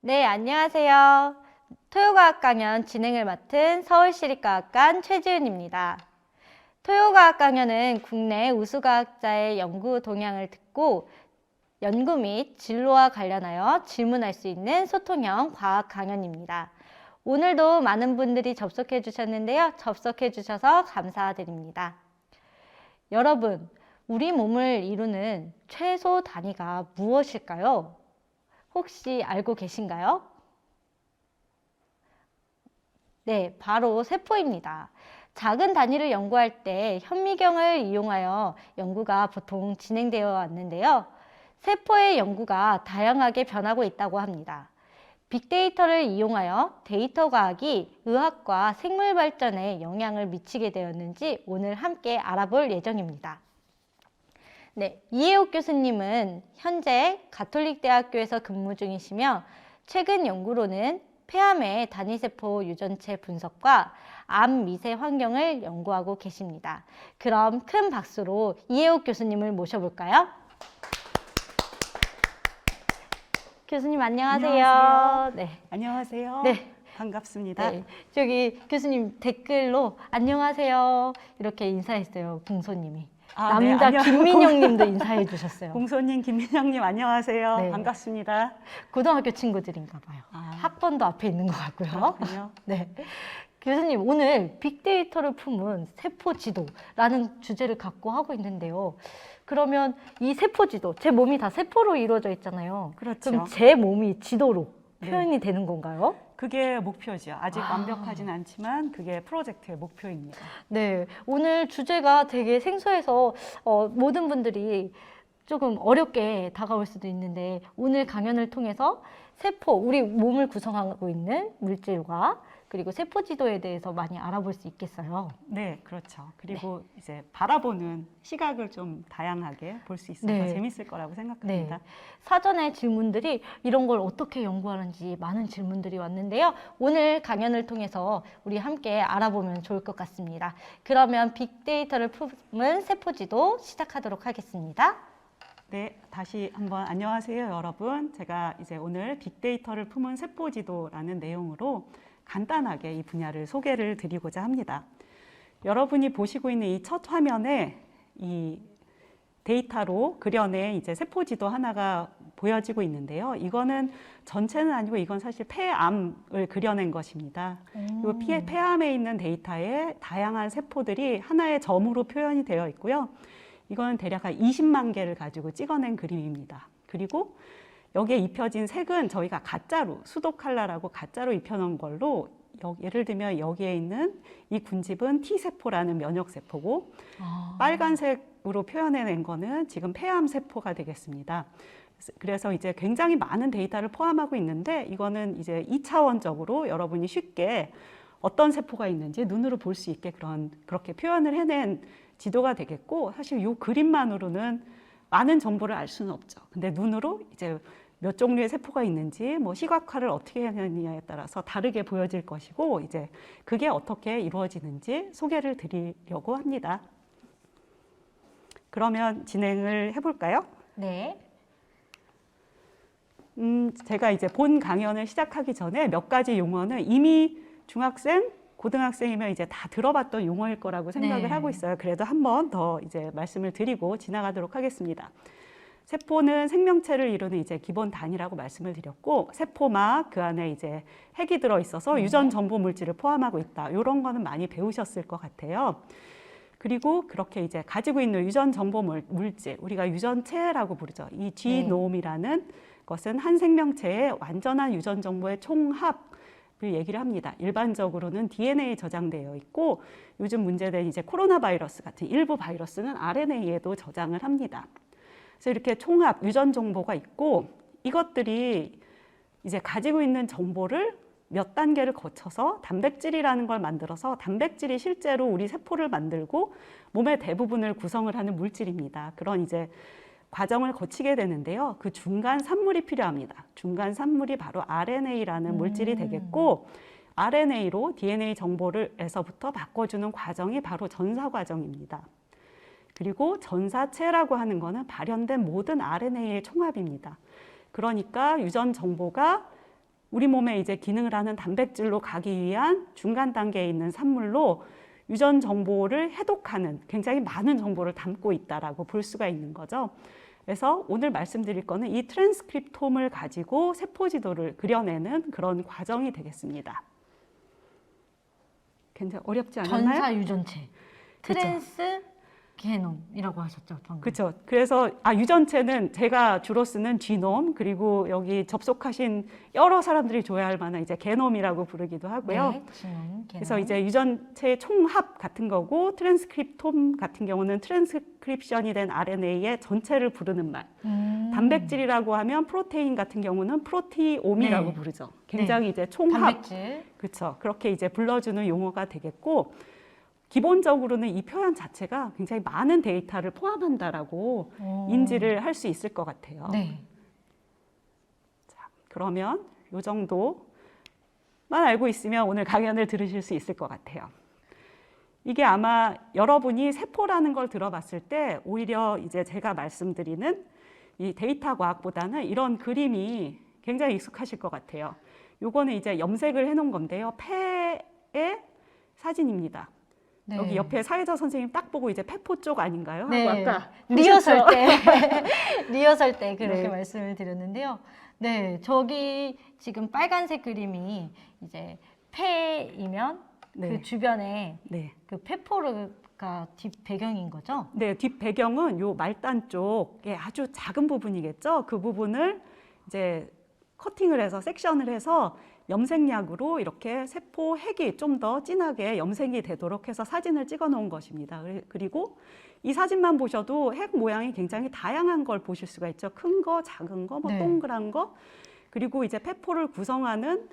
네, 안녕하세요. 토요과학 강연 진행을 맡은 서울시립과학관 최지은입니다. 토요과학 강연은 국내 우수과학자의 연구 동향을 듣고 연구 및 진로와 관련하여 질문할 수 있는 소통형 과학 강연입니다. 오늘도 많은 분들이 접속해 주셨는데요. 접속해 주셔서 감사드립니다. 여러분, 우리 몸을 이루는 최소 단위가 무엇일까요? 혹시 알고 계신가요? 네, 바로 세포입니다. 작은 단위를 연구할 때 현미경을 이용하여 연구가 보통 진행되어 왔는데요. 세포의 연구가 다양하게 변하고 있다고 합니다. 빅데이터를 이용하여 데이터 과학이 의학과 생물 발전에 영향을 미치게 되었는지 오늘 함께 알아볼 예정입니다. 네, 이혜옥 교수님은 현재 가톨릭대학교에서 근무 중이시며 최근 연구로는 폐암의 단위세포 유전체 분석과 암 미세 환경을 연구하고 계십니다. 그럼 큰 박수로 이혜옥 교수님을 모셔볼까요? 교수님 안녕하세요. 안녕하세요. 네. 안녕하세요. 네. 반갑습니다. 네. 저기 교수님 댓글로 안녕하세요 이렇게 인사했어요. 공소님이. 남자 네, 김민영 님도 인사해 주셨어요. 공소님, 김민영님 안녕하세요. 네. 반갑습니다. 고등학교 친구들인가 봐요. 학번도 앞에 있는 것 같고요. 그렇군요. 네. 교수님, 오늘 빅데이터를 품은 세포지도라는 주제를 갖고 하고 있는데요. 그러면 이 세포지도, 제 몸이 다 세포로 이루어져 있잖아요. 그렇죠. 그럼 제 몸이 지도로 네. 표현이 되는 건가요? 그게 목표죠. 아직 완벽하진 않지만 그게 프로젝트의 목표입니다. 네, 오늘 주제가 되게 생소해서 모든 분들이 조금 어렵게 다가올 수도 있는데 오늘 강연을 통해서 세포, 우리 몸을 구성하고 있는 물질과 그리고 세포 지도에 대해서 많이 알아볼 수 있겠어요. 네, 그렇죠. 그리고 이제 바라보는 시각을 좀 다양하게 볼 수 있어서 네. 재밌을 거라고 생각합니다. 네. 사전에 질문들이 이런 걸 어떻게 연구하는지 많은 질문들이 왔는데요. 오늘 강연을 통해서 우리 함께 알아보면 좋을 것 같습니다. 그러면 빅데이터를 품은 세포지도 시작하도록 하겠습니다. 네, 다시 한번 안녕하세요, 여러분. 제가 이제 오늘 빅데이터를 품은 세포지도라는 내용으로 간단하게 이 분야를 소개를 드리고자 합니다. 여러분이 보시고 있는 이 첫 화면에 이 데이터로 그려낸 이제 세포지도 하나가 보여지고 있는데요. 이거는 전체는 아니고 이건 사실 폐암을 그려낸 것입니다. 이 폐암에 있는 데이터에 다양한 세포들이 하나의 점으로 표현이 되어 있고요. 이거는 대략 한 20만 개를 가지고 찍어낸 그림입니다. 그리고 여기에 입혀진 색은 저희가 가짜로, 수도 칼라라고 가짜로 입혀놓은 걸로 예를 들면 여기에 있는 이 군집은 T세포라는 면역세포고 빨간색으로 표현해낸 거는 지금 폐암세포가 되겠습니다. 그래서 이제 굉장히 많은 데이터를 포함하고 있는데 이거는 이제 2차원적으로 여러분이 쉽게 어떤 세포가 있는지 눈으로 볼 수 있게 그렇게 표현을 해낸 지도가 되겠고 사실 이 그림만으로는 많은 정보를 알 수는 없죠. 근데 눈으로 이제 몇 종류의 세포가 있는지 뭐 시각화를 어떻게 하느냐에 따라서 다르게 보여질 것이고 이제 그게 어떻게 이루어지는지 소개를 드리려고 합니다. 그러면 진행을 해볼까요? 네. 제가 이제 본 강연을 시작하기 전에 몇 가지 용어는 이미 중학생, 고등학생이면 이제 다 들어봤던 용어일 거라고 생각을 하고 있어요. 그래도 한 번 더 이제 말씀을 드리고 지나가도록 하겠습니다. 세포는 생명체를 이루는 이제 기본 단위라고 말씀을 드렸고, 세포막 그 안에 이제 핵이 들어 있어서 유전 정보 물질을 포함하고 있다. 이런 거는 많이 배우셨을 것 같아요. 그리고 그렇게 이제 가지고 있는 유전 정보 물질, 우리가 유전체라고 부르죠. 이 지노움이라는 것은 한 생명체의 완전한 유전 정보의 총합 얘기를 합니다. 일반적으로는 DNA 저장되어 있고 요즘 문제된 이제 코로나 바이러스 같은 일부 바이러스는 RNA에도 저장을 합니다. 그래서 이렇게 총합 유전 정보가 있고 이것들이 이제 가지고 있는 정보를 몇 단계를 거쳐서 단백질이라는 걸 만들어서 단백질이 실제로 우리 세포를 만들고 몸의 대부분을 구성을 하는 물질입니다. 그런 이제 과정을 거치게 되는데요. 그 중간 산물이 필요합니다. 중간 산물이 바로 RNA라는 물질이 되겠고 RNA로 DNA 정보를에서부터 바꿔주는 과정이 바로 전사 과정입니다. 그리고 전사체라고 하는 거는 발현된 모든 RNA의 총합입니다. 그러니까 유전 정보가 우리 몸에 이제 기능을 하는 단백질로 가기 위한 중간 단계에 있는 산물로 유전 정보를 해독하는 굉장히 많은 정보를 담고 있다라고 볼 수가 있는 거죠. 그래서 오늘 말씀드릴 거는 이 트랜스크립톰을 가지고 세포 지도를 그려내는 그런 과정이 되겠습니다. 굉장히 어렵지 않았나요? 전사 유전체. 트랜스 게놈이라고 하셨죠, 방금. 그렇죠. 그래서 유전체는 제가 주로 쓰는 지놈, 그리고 여기 접속하신 여러 사람들이 좋아할 만한 이제 게놈이라고 부르기도 하고요. 네, 지놈, 게놈. 그래서 이제 유전체의 총합 같은 거고, 트랜스크립톰 같은 경우는 트랜스크립션이 된 RNA의 전체를 부르는 말. 단백질이라고 하면 프로테인 같은 경우는 프로티옴이라고 네. 부르죠. 굉장히 이제 총합. 단백질. 그렇죠. 그렇게 이제 불러주는 용어가 되겠고, 기본적으로는 이 표현 자체가 굉장히 많은 데이터를 포함한다라고 인지를 할 수 있을 것 같아요. 네. 자, 그러면 이 정도만 알고 있으면 오늘 강연을 들으실 수 있을 것 같아요. 이게 아마 여러분이 세포라는 걸 들어봤을 때 오히려 이제 제가 말씀드리는 이 데이터 과학보다는 이런 그림이 굉장히 익숙하실 것 같아요. 요거는 이제 염색을 해놓은 건데요. 폐의 사진입니다. 네. 여기 옆에 사회자 선생님 딱 보고 이제 폐포 쪽 아닌가요? 네. 하고 아까 리허설 때 리허설 때 그렇게 네. 말씀을 드렸는데요. 네, 저기 지금 빨간색 그림이 이제 폐이면 네. 그 주변에 네. 그 폐포르가 뒷 배경인 거죠? 네, 뒷 배경은 요 말단 쪽에 아주 작은 부분이겠죠. 그 부분을 이제 커팅을 해서 섹션을 해서 염색약으로 이렇게 세포 핵이 좀 더 진하게 염색이 되도록 해서 사진을 찍어 놓은 것입니다. 그리고 이 사진만 보셔도 핵 모양이 굉장히 다양한 걸 보실 수가 있죠. 큰 거, 작은 거, 뭐 네. 동그란 거. 그리고 이제 폐포를 구성하는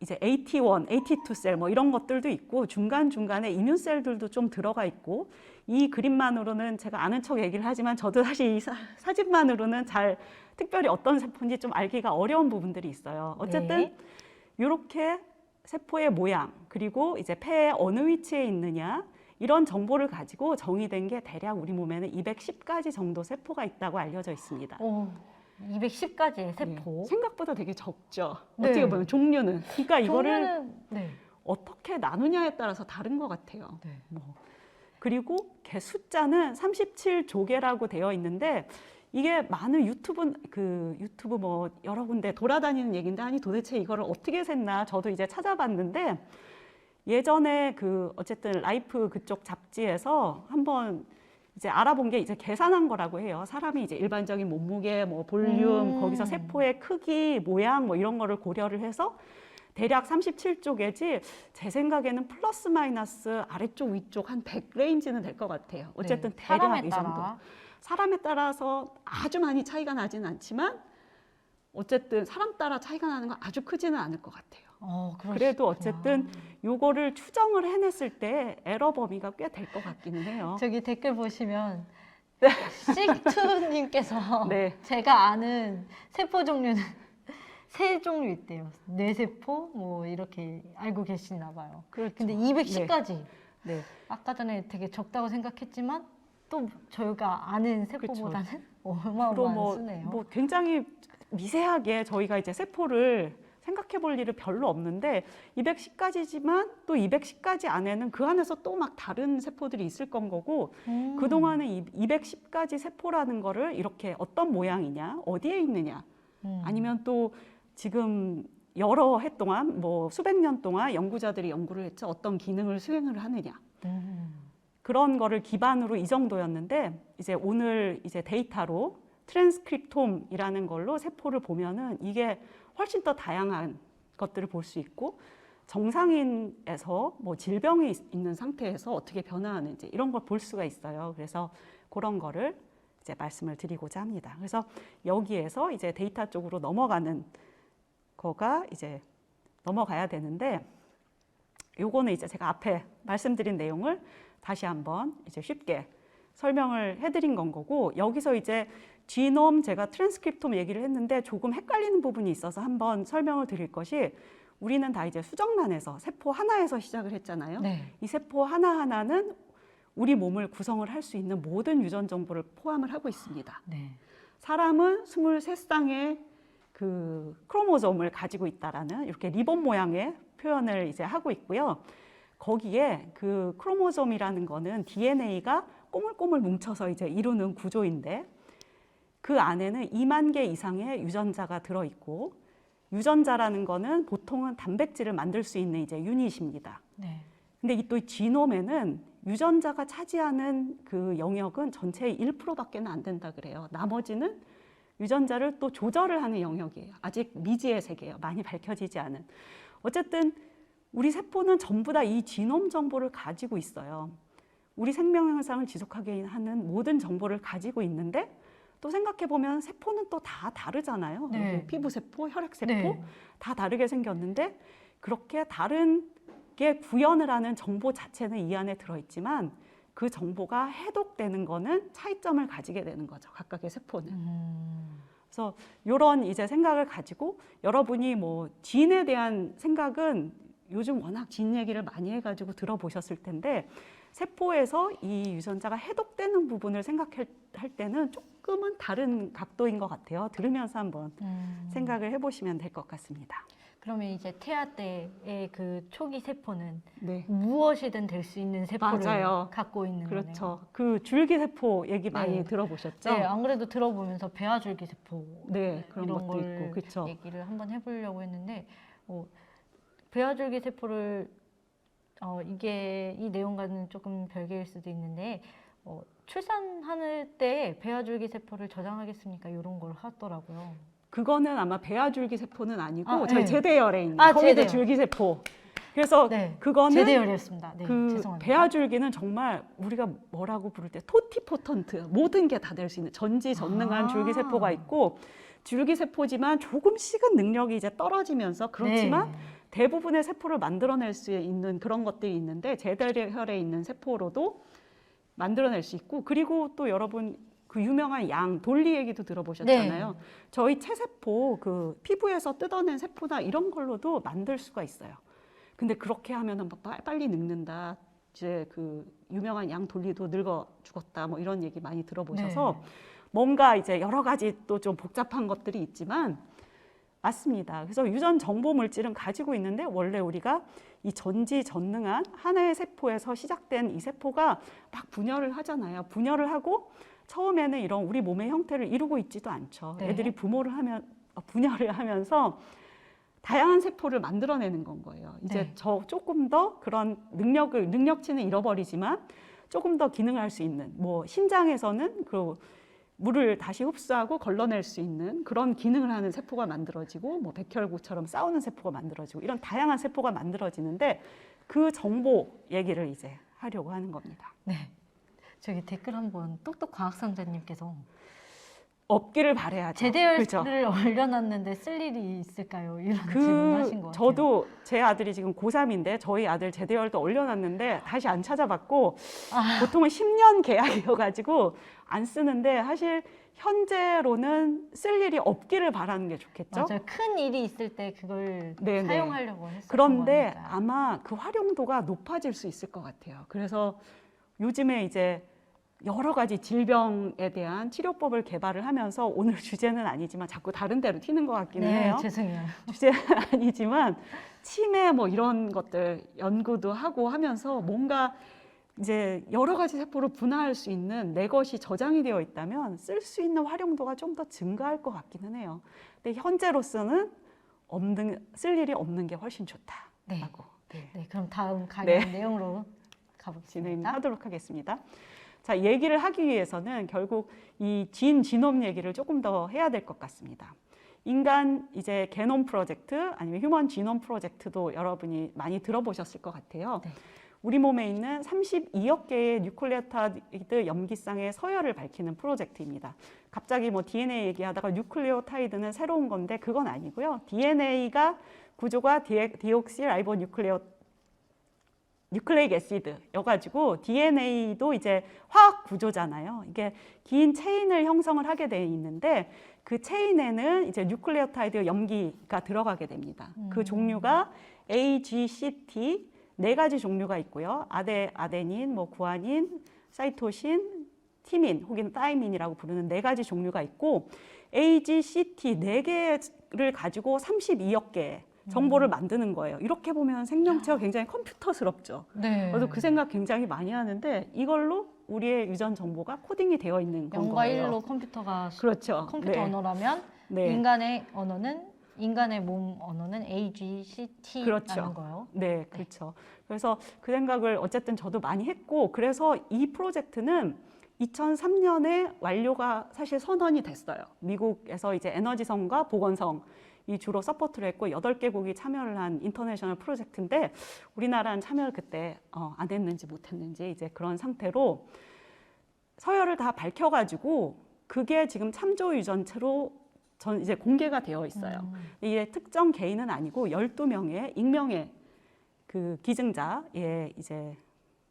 이제 AT1, AT2 셀 뭐 이런 것들도 있고 중간중간에 이뮨 셀들도 좀 들어가 있고 이 그림만으로는 제가 아는 척 얘기를 하지만 저도 사실 이 사진만으로는 잘 특별히 어떤 세포인지 좀 알기가 어려운 부분들이 있어요. 어쨌든 네. 이렇게 세포의 모양 그리고 이제 폐의 어느 위치에 있느냐 이런 정보를 가지고 정의된 게 대략 우리 몸에는 210가지 정도 세포가 있다고 알려져 있습니다. 오, 210가지의 세포. 네, 생각보다 되게 적죠. 네. 어떻게 보면 종류는. 그러니까 이거를 종류는, 네. 어떻게 나누냐에 따라서 다른 것 같아요. 네. 그리고 개 숫자는 37조개라고 되어 있는데 이게 많은 유튜브 뭐 여러 군데 돌아다니는 얘기인데 아니 도대체 이거를 어떻게 셌나 저도 이제 찾아봤는데 예전에 어쨌든 라이프 그쪽 잡지에서 한번 이제 알아본 게 이제 계산한 거라고 해요. 사람이 이제 일반적인 몸무게, 뭐 볼륨, 거기서 세포의 크기, 모양 뭐 이런 거를 고려를 해서 대략 37조개지 제 생각에는 플러스 마이너스 아래쪽 위쪽 한 100 레인지는 될 것 같아요. 어쨌든 네, 대략 사람에 이 정도. 따라. 사람에 따라서 아주 많이 차이가 나지는 않지만 어쨌든 사람 따라 차이가 나는 건 아주 크지는 않을 것 같아요. 그래도 어쨌든 요거를 추정을 해냈을 때 에러 범위가 꽤 될 것 같기는 해요. 저기 댓글 보시면 식투님께서 네. 제가 아는 세포 종류는 3종류 있대요. 뇌세포 뭐 이렇게 알고 계시나 봐요. 그렇죠. 근데 210가지. 네. 아까 전에 되게 적다고 생각했지만 또 저희가 아는 세포보다는 어마어마한 수네요. 뭐 굉장히 미세하게 저희가 이제 세포를 생각해 볼 일은 별로 없는데 210가지지만 또 210가지 안에는 그 안에서 또 막 다른 세포들이 있을 건 거고 그동안에 210가지 세포라는 거를 이렇게 어떤 모양이냐, 어디에 있느냐 아니면 또 지금 여러 해 동안 뭐 수백 년 동안 연구자들이 연구를 했죠. 어떤 기능을 수행을 하느냐. 그런 거를 기반으로 이 정도였는데 이제 오늘 이제 데이터로 트랜스크립톰이라는 걸로 세포를 보면은 이게 훨씬 더 다양한 것들을 볼 수 있고 정상인에서 뭐 질병이 있는 상태에서 어떻게 변화하는지 이런 걸 볼 수가 있어요. 그래서 그런 거를 이제 말씀을 드리고자 합니다. 그래서 여기에서 이제 데이터 쪽으로 넘어가는 거가 이제 넘어가야 되는데 요거는 이제 제가 앞에 말씀드린 내용을 다시 한번 이제 쉽게 설명을 해드린 건 거고 여기서 이제 지놈 제가 트랜스크립톰 얘기를 했는데 조금 헷갈리는 부분이 있어서 한번 설명을 드릴 것이 우리는 다 이제 수정란에서 세포 하나에서 시작을 했잖아요. 네. 이 세포 하나하나는 우리 몸을 구성을 할 수 있는 모든 유전 정보를 포함을 하고 있습니다. 네. 사람은 23쌍의 그 크로모솜을 가지고 있다라는 이렇게 리본 모양의 표현을 이제 하고 있고요. 거기에 그 크로모솜이라는 거는 DNA가 꼬물꼬물 뭉쳐서 이제 이루는 구조인데 그 안에는 2만 개 이상의 유전자가 들어있고 유전자라는 거는 보통은 단백질을 만들 수 있는 이제 유닛입니다. 네. 근데 이 또 지놈에는 유전자가 차지하는 그 영역은 전체의 1%밖에 안 된다 그래요. 나머지는 유전자를 또 조절을 하는 영역이에요. 아직 미지의 세계예요. 많이 밝혀지지 않은. 어쨌든 우리 세포는 전부 다 이 지놈 정보를 가지고 있어요. 우리 생명 현상을 지속하게 하는 모든 정보를 가지고 있는데 또 생각해 보면 세포는 또 다 다르잖아요. 네. 피부 세포, 혈액 세포 네. 다 다르게 생겼는데 그렇게 다른 게 구현을 하는 정보 자체는 이 안에 들어있지만 그 정보가 해독되는 거는 차이점을 가지게 되는 거죠. 각각의 세포는. 그래서 이런 이제 생각을 가지고 여러분이 뭐 진에 대한 생각은 요즘 워낙 진 얘기를 많이 해가지고 들어보셨을 텐데 세포에서 이 유전자가 해독되는 부분을 생각할 때는 조금은 다른 각도인 것 같아요. 들으면서 한번 생각을 해보시면 될 것 같습니다. 그러면 이제 태아 때의 그 초기 세포는 네. 무엇이든 될 수 있는 세포를 맞아요. 갖고 있는 그렇죠. 거네요. 그 줄기세포 얘기 네. 많이 들어보셨죠? 네, 안 그래도 들어보면서 배아줄기 세포 네, 그런 이런 것도 걸 있고, 그렇죠. 얘기를 한번 해보려고 했는데 배아줄기 세포를 이게 이 내용과는 조금 별개일 수도 있는데 출산할 때 배아줄기 세포를 저장하겠습니까? 이런 걸 하더라고요. 그거는 아마 배아줄기 세포는 아니고 아, 저희 네. 제대열에 있는 아, 거기도 제대열. 줄기세포. 그래서 네, 그거는 제대열이었습니다. 네, 그 죄송합니다. 배아줄기는 정말 우리가 뭐라고 부를 때 토티포턴트 모든 게 다 될 수 있는 전지전능한 아. 줄기세포가 있고 줄기세포지만 조금씩은 능력이 이제 떨어지면서 그렇지만 네. 대부분의 세포를 만들어낼 수 있는 그런 것들이 있는데 제대혈에 있는 세포로도 만들어낼 수 있고 그리고 또 여러분 그 유명한 양 돌리 얘기도 들어보셨잖아요. 네. 저희 체세포 그 피부에서 뜯어낸 세포나 이런 걸로도 만들 수가 있어요. 근데 그렇게 하면은 빨리 늙는다. 이제 그 유명한 양 돌리도 늙어 죽었다. 뭐 이런 얘기 많이 들어보셔서 네. 뭔가 이제 여러 가지 또 좀 복잡한 것들이 있지만 맞습니다. 그래서 유전 정보 물질은 가지고 있는데 원래 우리가 이 전지전능한 하나의 세포에서 시작된 이 세포가 막 분열을 하잖아요. 분열을 하고 처음에는 이런 우리 몸의 형태를 이루고 있지도 않죠. 네. 애들이 분열을 하면서 다양한 세포를 만들어내는 건 거예요. 이제 네. 조금 더 그런 능력치는 잃어버리지만 조금 더 기능을 할 수 있는 뭐 신장에서는 그 물을 다시 흡수하고 걸러낼 수 있는 그런 기능을 하는 세포가 만들어지고 뭐 백혈구처럼 싸우는 세포가 만들어지고 이런 다양한 세포가 만들어지는데 그 정보 얘기를 이제 하려고 하는 겁니다. 네. 저기 댓글 한번 똑똑 과학상자님께서 없기를 바라야죠. 제대열을 그죠? 올려놨는데 쓸 일이 있을까요? 이런 질문하신 것 같아요. 저도 제 아들이 지금 고3인데 저희 아들 제대열도 올려놨는데 다시 안 찾아봤고 보통은 10년 계약이어가지고 안 쓰는데 사실 현재로는 쓸 일이 없기를 바라는 게 좋겠죠. 맞아요. 큰 일이 있을 때 그걸 네네. 사용하려고 했었던 그런데 거니까요. 아마 그 활용도가 높아질 수 있을 것 같아요. 그래서 요즘에 이제 여러 가지 질병에 대한 치료법을 개발을 하면서 오늘 주제는 아니지만 자꾸 다른 데로 튀는 것 같기는 네, 해요. 죄송해요. 주제는 아니지만 치매 뭐 이런 것들 연구도 하고 하면서 뭔가 이제 여러 가지 세포를 분화할 수 있는 내 것이 저장이 되어 있다면 쓸 수 있는 활용도가 좀 더 증가할 것 같기는 해요. 근데 현재로서는 쓸 일이 없는 게 훨씬 좋다라고. 네. 네. 네, 그럼 다음 강의 네. 내용으로 가보겠습니다. 진행하도록 하겠습니다. 자, 얘기를 하기 위해서는 결국 이 지놈 얘기를 조금 더 해야 될 것 같습니다. 인간 이제 게놈 프로젝트 아니면 휴먼 지놈 프로젝트도 여러분이 많이 들어보셨을 것 같아요. 네. 우리 몸에 있는 32억 개의 뉴클레오타이드 염기쌍의 서열을 밝히는 프로젝트입니다. 갑자기 뭐 DNA 얘기하다가 뉴클레오타이드는 새로운 건데 그건 아니고요. DNA가 구조가 디옥시라이보 뉴클레이크 애시드여가지고 DNA도 이제 화학 구조잖아요. 이게 긴 체인을 형성을 하게 돼 있는데 그 체인에는 이제 뉴클레오타이드 염기가 들어가게 됩니다. 그 종류가 A, G, C, T 4가지 종류가 있고요. 아데닌, 뭐 구아닌, 사이토신, 티민 혹은 타이민이라고 부르는 4가지 종류가 있고 AGCT 4개를 가지고 32억 개의 정보를 만드는 거예요. 이렇게 보면 생명체가 굉장히 컴퓨터스럽죠. 네. 저도 그 생각 굉장히 많이 하는데 이걸로 우리의 유전 정보가 코딩이 되어 있는 건 0과 거예요. 1로 컴퓨터가 그렇죠. 컴퓨터 네. 언어라면 네. 인간의 몸 언어는 AGCT라는 그렇죠. 거요. 네, 그렇죠. 그래서 그 생각을 어쨌든 저도 많이 했고, 그래서 이 프로젝트는 2003년에 완료가 사실 선언이 됐어요. 미국에서 이제 에너지성과 보건성 이 주로 서포트를 했고 8개국이 참여를 한 인터내셔널 프로젝트인데 우리나라는 참여를 그때 안 했는지 못 했는지 이제 그런 상태로 서열을 다 밝혀가지고 그게 지금 참조 유전체로 이제 공개가 되어 있어요. 이게 특정 개인은 아니고 12명의 익명의 그 기증자의 이제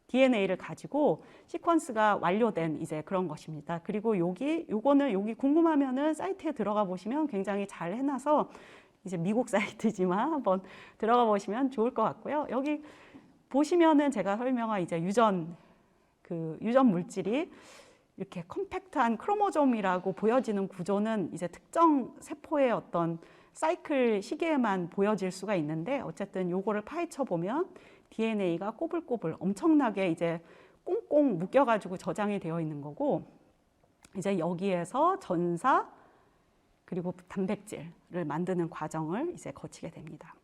DNA를 가지고 시퀀스가 완료된 이제 그런 것입니다. 그리고 요거는 여기 궁금하면은 사이트에 들어가 보시면 굉장히 잘 해놔서 이제 미국 사이트지만 한번 들어가 보시면 좋을 것 같고요. 여기 보시면은 제가 설명한 이제 유전 물질이 이렇게 컴팩트한 크로모솜이라고 보여지는 구조는 이제 특정 세포의 어떤 사이클 시기에만 보여질 수가 있는데 어쨌든 요거를 파헤쳐 보면 DNA가 꼬불꼬불 엄청나게 이제 꽁꽁 묶여가지고 저장이 되어 있는 거고 이제 여기에서 전사 그리고 단백질을 만드는 과정을 이제 거치게 됩니다.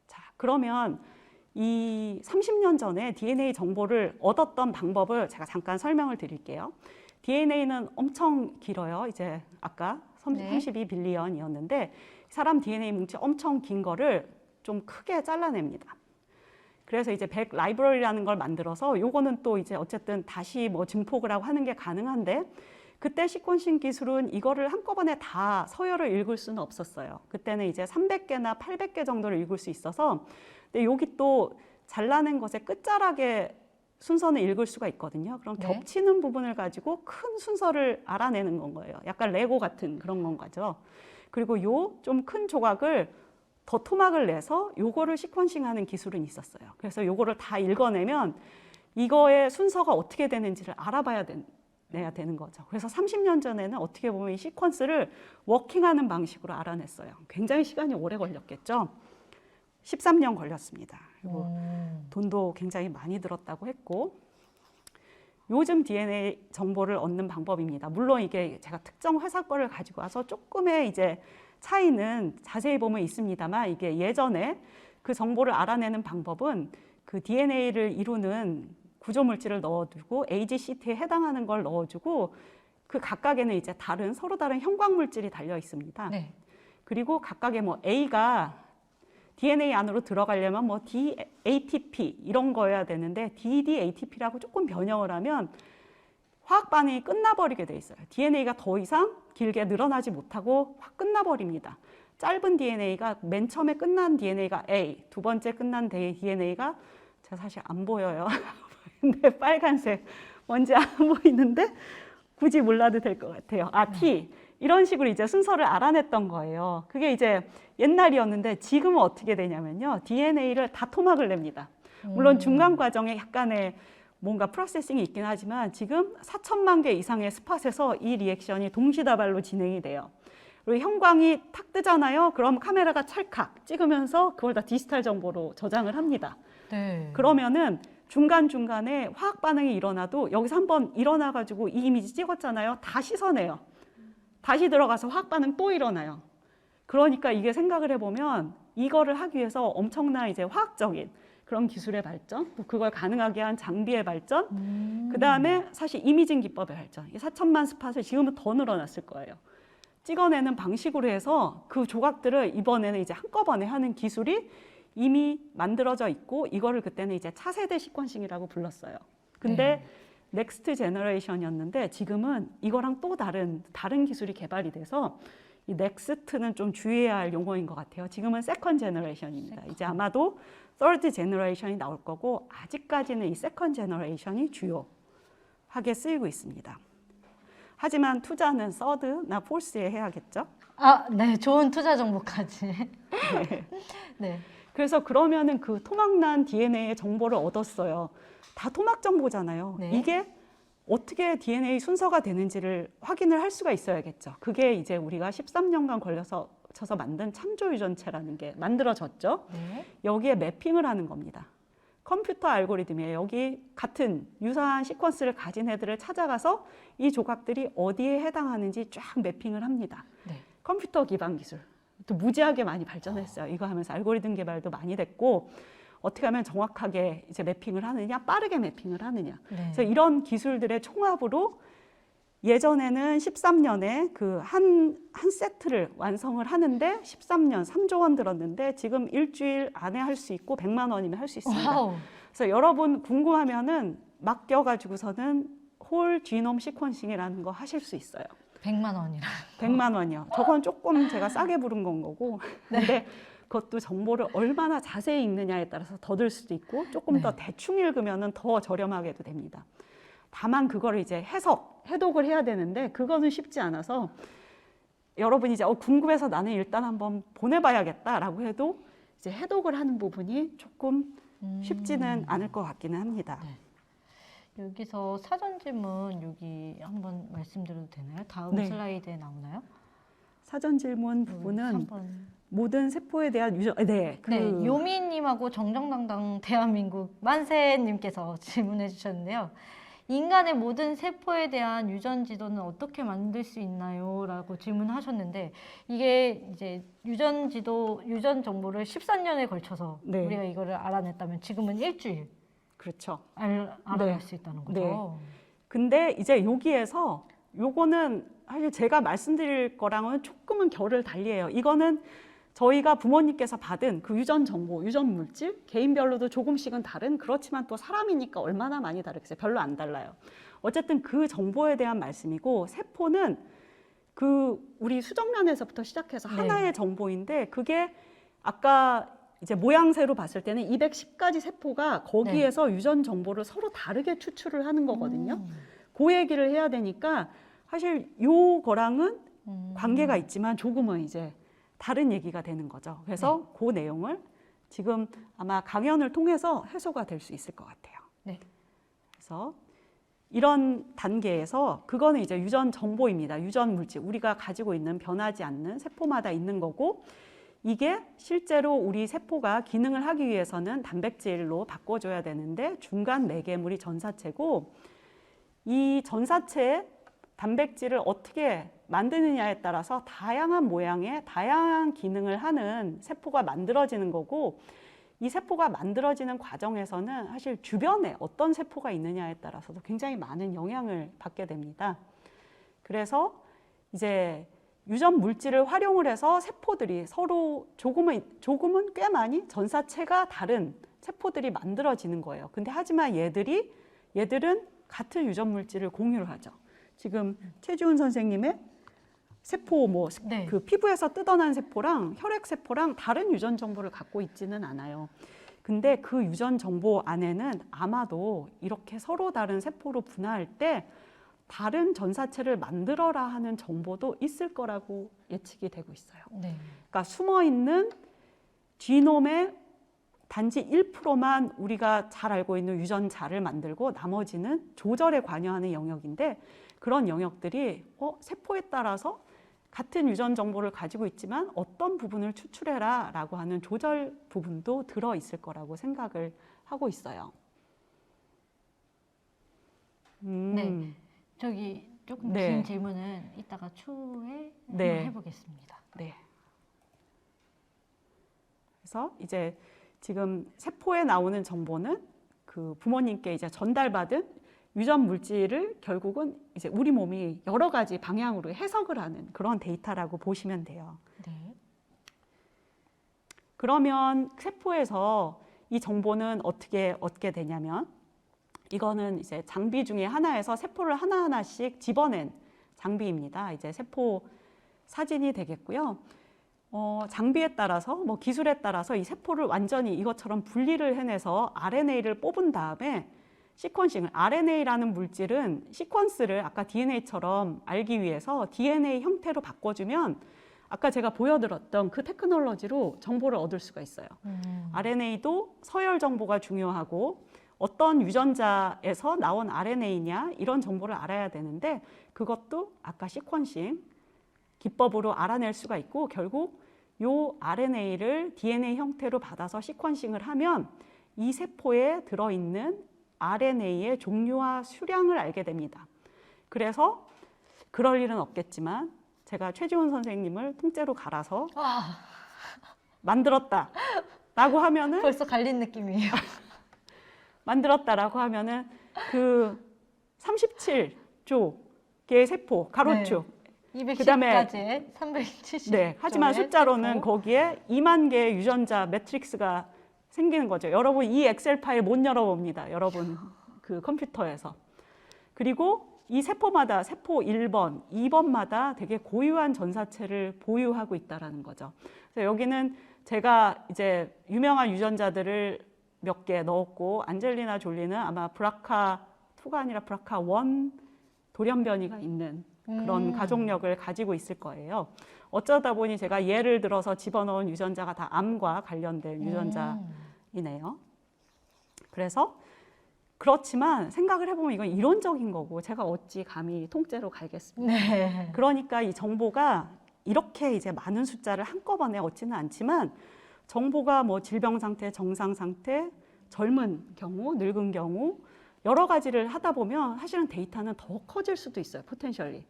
자, 그러면 이 30년 전에 DNA 정보를 얻었던 방법을 제가 잠깐 설명을 드릴게요. DNA는 엄청 길어요. 이제 아까 32빌리언이었는데 사람 DNA 뭉치 엄청 긴 거를 좀 크게 잘라냅니다. 그래서 이제 100 라이브러리라는 걸 만들어서 요거는 또 이제 어쨌든 다시 뭐 증폭을 하고 하는 게 가능한데 그때 시퀀싱 기술은 이거를 한꺼번에 다 서열을 읽을 수는 없었어요. 그때는 이제 300개나 800개 정도를 읽을 수 있어서 근데 여기 또 잘라낸 것의 끝자락에 순서는 읽을 수가 있거든요. 그럼 네. 겹치는 부분을 가지고 큰 순서를 알아내는 건 거예요. 약간 레고 같은 그런 건 거죠. 그리고 요 좀 큰 조각을 더 토막을 내서 요거를 시퀀싱하는 기술은 있었어요. 그래서 요거를 다 읽어내면 이거의 순서가 어떻게 되는지를 내야 되는 거죠. 그래서 30년 전에는 어떻게 보면 이 시퀀스를 워킹하는 방식으로 알아냈어요. 굉장히 시간이 오래 걸렸겠죠. 13년 걸렸습니다. 그리고 돈도 굉장히 많이 들었다고 했고 요즘 DNA 정보를 얻는 방법입니다. 물론 이게 제가 특정 회사 거를 가지고 와서 조금의 이제 차이는 자세히 보면 있습니다만 이게 예전에 그 정보를 알아내는 방법은 그 DNA를 이루는 구조물질을 넣어두고 AGCT에 해당하는 걸 넣어주고 그 각각에는 이제 서로 다른 형광물질이 달려 있습니다. 네. 그리고 각각의 뭐 A가 DNA 안으로 들어가려면 뭐 DATP 이런 거여야 되는데 DDATP라고 조금 변형을 하면 화학 반응이 끝나버리게 돼 있어요. DNA가 더 이상 길게 늘어나지 못하고 확 끝나버립니다. 짧은 DNA가 맨 처음에 끝난 DNA가 A, 두 번째 끝난 DNA가 제가 사실 안 보여요. 근데 빨간색 뭔지 안 보이는데 굳이 몰라도 될 것 같아요. T. 이런 식으로 이제 순서를 알아냈던 거예요. 그게 이제 옛날이었는데 지금은 어떻게 되냐면요. DNA를 다 토막을 냅니다. 물론 중간 과정에 약간의 뭔가 프로세싱이 있긴 하지만 지금 4천만 개 이상의 스팟에서 이 리액션이 동시다발로 진행이 돼요. 그리고 형광이 탁 뜨잖아요. 그럼 카메라가 찰칵 찍으면서 그걸 다 디지털 정보로 저장을 합니다. 네. 그러면은 중간중간에 화학 반응이 일어나도 여기서 한번 일어나가지고 이 이미지 찍었잖아요. 다 씻어내요. 다시 들어가서 화학 반응 또 일어나요. 그러니까 이게 생각을 해보면 이거를 하기 위해서 엄청난 이제 화학적인 그런 기술의 발전, 또 그걸 가능하게 한 장비의 발전, 그 다음에 사실 이미징 기법의 발전. 이 4천만 스팟을 지금은 더 늘어났을 거예요. 찍어내는 방식으로 해서 그 조각들을 이번에는 이제 한꺼번에 하는 기술이 이미 만들어져 있고 이거를 그때는 이제 차세대 시퀀싱이라고 불렀어요. 근데 넥스트 제너레이션이었는데 지금은 이거랑 또 다른 기술이 개발이 돼서 이 넥스트는 좀 주의해야 할 용어인 것 같아요. 지금은 세컨 제너레이션입니다. 이제 아마도 서드 제너레이션이 나올 거고 아직까지는 이 세컨 제너레이션이 주요하게 쓰이고 있습니다. 하지만 투자는 서드나 포스에 해야겠죠? 네. 좋은 투자 정보까지. 네. 네. 그래서 그러면은 그 토막난 DNA의 정보를 얻었어요. 다 토막 정보잖아요. 네. 이게 어떻게 DNA 순서가 되는지를 확인을 할 수가 있어야겠죠. 그게 이제 우리가 13년간 걸려서 만든 창조 유전체라는 게 만들어졌죠. 네. 여기에 매핑을 하는 겁니다. 컴퓨터 알고리즘이에요. 여기 같은 유사한 시퀀스를 가진 애들을 찾아가서 이 조각들이 어디에 해당하는지 쫙 매핑을 합니다. 네. 컴퓨터 기반 기술. 또 무지하게 많이 발전했어요. 이거 하면서 알고리즘 개발도 많이 됐고, 어떻게 하면 정확하게 이제 매핑을 하느냐, 빠르게 매핑을 하느냐. 네. 그래서 이런 기술들의 총합으로 예전에는 13년에 그 한 세트를 완성을 하는데 13년 3조 원 들었는데 지금 일주일 안에 할 수 있고 100만 원이면 할 수 있습니다. 와우. 그래서 여러분 궁금하면은 맡겨가지고서는 홀 지놈 시퀀싱이라는 거 하실 수 있어요. 100만 원이라. 100만 원이요. 저건 조금 제가 싸게 부른 건 거고. 근데 그것도 정보를 얼마나 자세히 읽느냐에 따라서 더 들 수도 있고 조금 네. 더 대충 읽으면은 더 저렴하게도 됩니다. 다만 그거를 이제 해독을 해야 되는데 그거는 쉽지 않아서 여러분이 이제 궁금해서 나는 일단 한번 보내봐야겠다라고 해도 이제 해독을 하는 부분이 조금 쉽지는 않을 것 같기는 합니다. 네. 여기서 사전 질문 여기 한번 말씀드려도 되나요? 다음 네. 슬라이드에 나오나요? 사전 질문 부분은 3번. 모든 세포에 대한 네, 요미님하고 정정당당 대한민국 만세님께서 질문해 주셨는데요. 인간의 모든 세포에 대한 유전 지도는 어떻게 만들 수 있나요? 라고 질문하셨는데, 이게 이제 유전 지도, 유전 정보를 13년에 걸쳐서 네. 우리가 이거를 알아냈다면 지금은 일주일 그렇죠. 알아낼 네. 수 있다는 거죠. 네. 근데 이제 여기에서 요거는 사실 제가 말씀드릴 거랑은 조금은 결을 달리해요. 이거는 저희가 부모님께서 받은 그 유전 정보, 유전 물질, 개인별로도 조금씩은 다른, 그렇지만 또 사람이니까 얼마나 많이 다르겠어요. 별로 안 달라요. 어쨌든 그 정보에 대한 말씀이고, 세포는 그 우리 수정면에서부터 시작해서 네. 하나의 정보인데, 그게 아까 이제 모양새로 봤을 때는 210가지 세포가 거기에서 유전 정보를 서로 다르게 추출을 하는 거거든요. 그 얘기를 해야 되니까 사실 요거랑은 관계가 있지만 조금은 이제 다른 얘기가 되는 거죠. 그래서 그 내용을 지금 아마 강연을 통해서 해소가 될 수 있을 것 같아요. 네. 그래서 이런 단계에서 그거는 이제 유전 정보입니다. 유전 물질, 우리가 가지고 있는 변하지 않는 세포마다 있는 거고, 이게 실제로 우리 세포가 기능을 하기 위해서는 단백질로 바꿔줘야 되는데 중간 매개물이 전사체고, 이 전사체에 단백질을 어떻게 만드느냐에 따라서 다양한 모양의 다양한 기능을 하는 세포가 만들어지는 거고, 이 세포가 만들어지는 과정에서는 사실 주변에 어떤 세포가 있느냐에 따라서도 굉장히 많은 영향을 받게 됩니다. 그래서 이제 유전 물질을 활용을 해서 세포들이 서로 조금은 꽤 많이 전사체가 다른 세포들이 만들어지는 거예요. 근데 하지만 얘들은 같은 유전 물질을 공유를 하죠. 지금 최지훈 선생님의 세포 네. 그 피부에서 뜯어난 세포랑 혈액 세포랑 다른 유전 정보를 갖고 있지는 않아요. 근데 그 유전 정보 안에는 아마도 이렇게 서로 다른 세포로 분화할 때 다른 전사체를 만들어라 하는 정보도 있을 거라고 예측이 되고 있어요. 네. 그러니까 숨어 있는 지놈의 단지 1%만 우리가 잘 알고 있는 유전자를 만들고 나머지는 조절에 관여하는 영역인데, 그런 영역들이 세포에 따라서 같은 유전 정보를 가지고 있지만 어떤 부분을 추출해라 라고 하는 조절 부분도 들어있을 거라고 생각을 하고 있어요. 네. 저기 조금 네. 긴 질문은 이따가 추후에 네. 해보겠습니다. 네. 그래서 이제 지금 세포에 나오는 정보는 그 부모님께 이제 전달받은 유전 물질을 결국은 이제 우리 몸이 여러 가지 방향으로 해석을 하는 그런 데이터라고 보시면 돼요. 네. 그러면 세포에서 이 정보는 어떻게 얻게 되냐면, 이거는 이제 장비 중에 하나에서 세포를 하나하나씩 집어낸 장비입니다. 이제 세포 사진이 되겠고요. 장비에 따라서 기술에 따라서 이 세포를 완전히 이것처럼 분리를 해내서 RNA를 뽑은 다음에 시퀀싱을, RNA라는 물질은 시퀀스를 아까 DNA처럼 알기 위해서 DNA 형태로 바꿔주면 아까 제가 보여드렸던 그 테크놀로지로 정보를 얻을 수가 있어요. RNA도 서열 정보가 중요하고 어떤 유전자에서 나온 RNA냐 이런 정보를 알아야 되는데 그것도 아까 시퀀싱 기법으로 알아낼 수가 있고 결국 요 RNA를 DNA 형태로 받아서 시퀀싱을 하면 이 세포에 들어있는 RNA의 종류와 수량을 알게 됩니다. 그래서 그럴 일은 없겠지만 제가 최지훈 선생님을 통째로 갈아서 만들었다라고 하면은 벌써 갈린 느낌이에요. 만들었다라고 하면은 그 37조개의 세포 가로축 네. 그다음에 210까지 370. 네, 하지만 숫자로는 거기에 2만 개의 유전자 매트릭스가 생기는 거죠. 여러분 이 엑셀 파일 못 열어봅니다. 여러분 그 컴퓨터에서. 그리고 이 세포마다 세포 1번, 2번마다 되게 고유한 전사체를 보유하고 있다라는 거죠. 그래서 여기는 제가 이제 유명한 유전자들을 몇 개 넣었고 안젤리나 졸리는 아마 BRCA2가 아니라 BRCA1 돌연변이가 있는 그런 가족력을 가지고 있을 거예요. 어쩌다 보니 제가 예를 들어서 집어넣은 유전자가 다 암과 관련된 유전자이네요. 그래서 그렇지만 생각을 해보면 이건 이론적인 거고 제가 어찌 감히 통째로 갈겠습니까? 네. 그러니까 이 정보가 이렇게 이제 많은 숫자를 한꺼번에 얻지는 않지만 정보가 뭐 질병 상태, 정상 상태, 젊은 경우, 늙은 경우 여러 가지를 하다 보면 사실은 데이터는 더 커질 수도 있어요. 포텐셜리.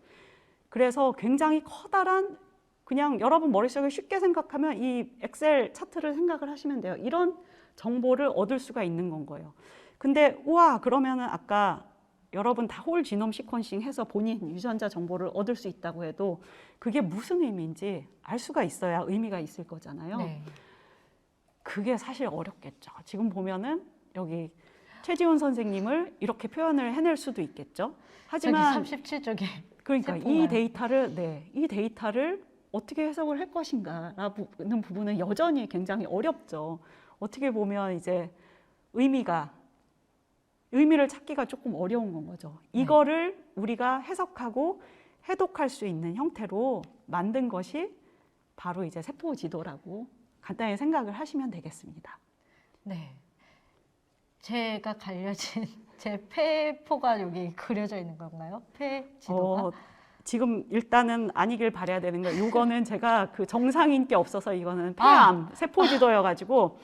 그래서 굉장히 커다란 그냥 여러분 머릿속에 쉽게 생각하면 이 엑셀 차트를 생각을 하시면 돼요. 이런 정보를 얻을 수가 있는 건 거예요. 근데 우와 그러면은 아까 여러분 다 홀 지놈 시퀀싱 해서 본인 유전자 정보를 얻을 수 있다고 해도 그게 무슨 의미인지 알 수가 있어야 의미가 있을 거잖아요. 네. 그게 사실 어렵겠죠. 지금 보면은 여기 최지훈 선생님을 이렇게 표현을 해낼 수도 있겠죠. 하지만 37쪽에 그러니까 세포가요. 이 데이터를 어떻게 해석을 할 것인가라는 부분은 여전히 굉장히 어렵죠. 어떻게 보면 이제 의미를 찾기가 조금 어려운 건 거죠. 이거를 우리가 해석하고 해독할 수 있는 형태로 만든 것이 바로 이제 세포 지도라고 간단히 생각을 하시면 되겠습니다. 네. 제가 갈려진 제 폐포가 여기 그려져 있는 건가요? 폐 지도가? 지금 일단은 아니길 바라야 되는 거예요. 이거는 제가 그 정상인 게 없어서 이거는 폐암, 세포 지도여가지고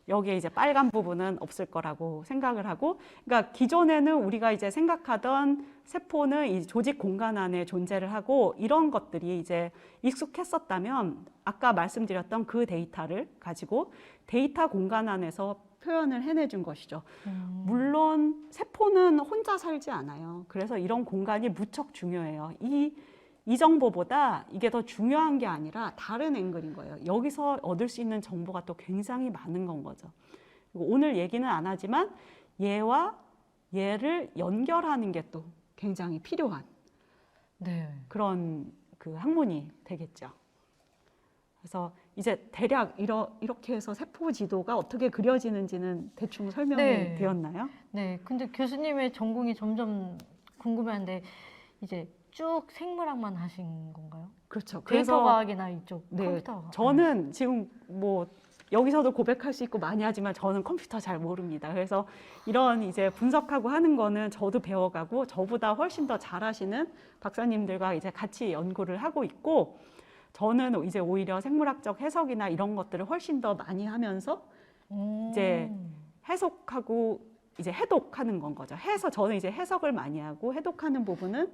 여기에 이제 빨간 부분은 없을 거라고 생각을 하고, 그러니까 기존에는 우리가 이제 생각하던 세포는 이 조직 공간 안에 존재를 하고 이런 것들이 이제 익숙했었다면 아까 말씀드렸던 그 데이터를 가지고 데이터 공간 안에서 표현을 해내준 것이죠. 물론 세포는 혼자 살지 않아요. 그래서 이런 공간이 무척 중요해요. 이 정보보다 이게 더 중요한 게 아니라 다른 앵글인 거예요. 여기서 얻을 수 있는 정보가 또 굉장히 많은 건 거죠. 그리고 오늘 얘기는 안 하지만 얘와 얘를 연결하는 게 또 굉장히 필요한 그런 그 학문이 되겠죠. 그래서 이제 대략 이렇게 해서 세포 지도가 어떻게 그려지는지는 대충 설명이 되었나요? 네. 근데 교수님의 전공이 점점 궁금한데 이제 쭉 생물학만 하신 건가요? 그렇죠. 데이터 과학이나 이쪽 네, 컴퓨터 과학. 저는 지금 뭐 여기서도 고백할 수 있고 많이 하지만 저는 컴퓨터 잘 모릅니다. 그래서 이런 이제 분석하고 하는 거는 저도 배워가고 저보다 훨씬 더 잘하시는 박사님들과 이제 같이 연구를 하고 있고, 저는 이제 오히려 생물학적 해석이나 이런 것들을 훨씬 더 많이 하면서 이제 해석하고 이제 해독하는 건 거죠. 저는 이제 해석을 많이 하고 해독하는 부분은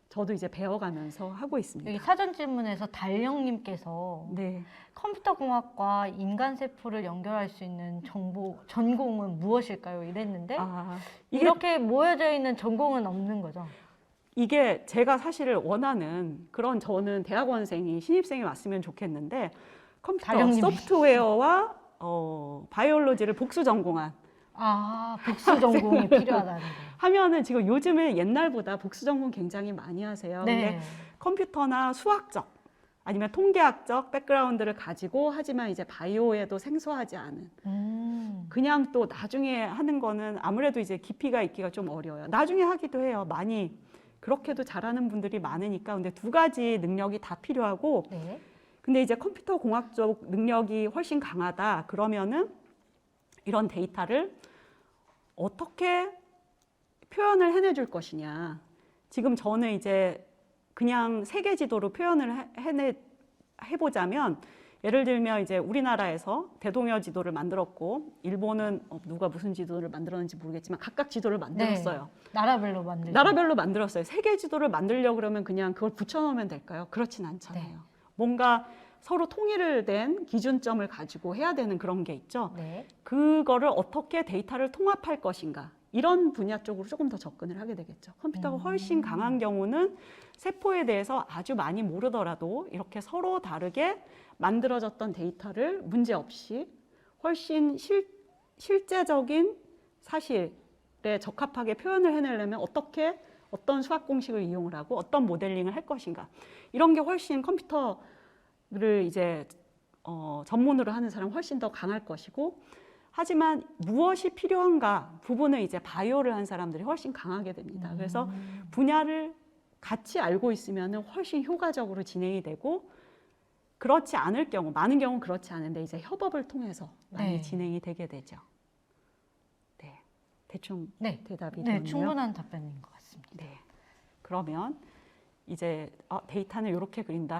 저도 이제 배워가면서 하고 있습니다. 여기 사전 질문에서 달령님께서 네. 컴퓨터 공학과 인간 세포를 연결할 수 있는 전공은 무엇일까요? 이랬는데 이렇게 모여져 있는 전공은 없는 거죠? 이게 제가 사실 원하는 그런, 저는 대학원생이 신입생이 왔으면 좋겠는데 컴퓨터 소프트웨어와 바이올로지를 복수 전공한 복수 전공이 필요하다는 거. 하면은 지금 요즘에 옛날보다 복수 전공 굉장히 많이 하세요. 근데 컴퓨터나 수학적 아니면 통계학적 백그라운드를 가지고 하지만 이제 바이오에도 생소하지 않은 그냥 또 나중에 하는 거는 아무래도 이제 깊이가 있기가 좀 어려워요. 나중에 하기도 해요. 많이 그렇게도 잘하는 분들이 많으니까. 근데 두 가지 능력이 다 필요하고 근데 이제 컴퓨터 공학적 능력이 훨씬 강하다 그러면은 이런 데이터를 어떻게 표현을 해내줄 것이냐. 지금 저는 이제 그냥 세계 지도로 표현을 해보자면, 예를 들면 이제 우리나라에서 대동여 지도를 만들었고, 일본은 누가 무슨 지도를 만들었는지 모르겠지만 각각 지도를 만들었어요. 나라별로 만들죠. 나라별로 만들었어요. 세계 지도를 만들려고 그러면 그냥 그걸 붙여놓으면 될까요? 그렇진 않잖아요. 네. 뭔가 서로 통일을 된 기준점을 가지고 해야 되는 그런 게 있죠. 네. 그거를 어떻게 데이터를 통합할 것인가, 이런 분야 쪽으로 조금 더 접근을 하게 되겠죠. 컴퓨터가 훨씬 강한 경우는 세포에 대해서 아주 많이 모르더라도 이렇게 서로 다르게 만들어졌던 데이터를 문제없이 훨씬 실제적인 사실에 적합하게 표현을 해내려면 어떤 수학 공식을 이용을 하고 어떤 모델링을 할 것인가, 이런 게 훨씬 컴퓨터를 이제 전문으로 하는 사람은 훨씬 더 강할 것이고, 하지만 무엇이 필요한가 부분은 이제 바이오를 한 사람들이 훨씬 강하게 됩니다. 그래서 분야를 같이 알고 있으면 훨씬 효과적으로 진행이 되고, 그렇지 않을 경우, 많은 경우는 그렇지 않은데 이제 협업을 통해서 많이 네. 진행이 되게 되죠. 네, 대충 네. 대답이 네, 되었네요. 충분한 답변인 것 같습니다. 네, 그러면 이제 데이터는 이렇게 그린다.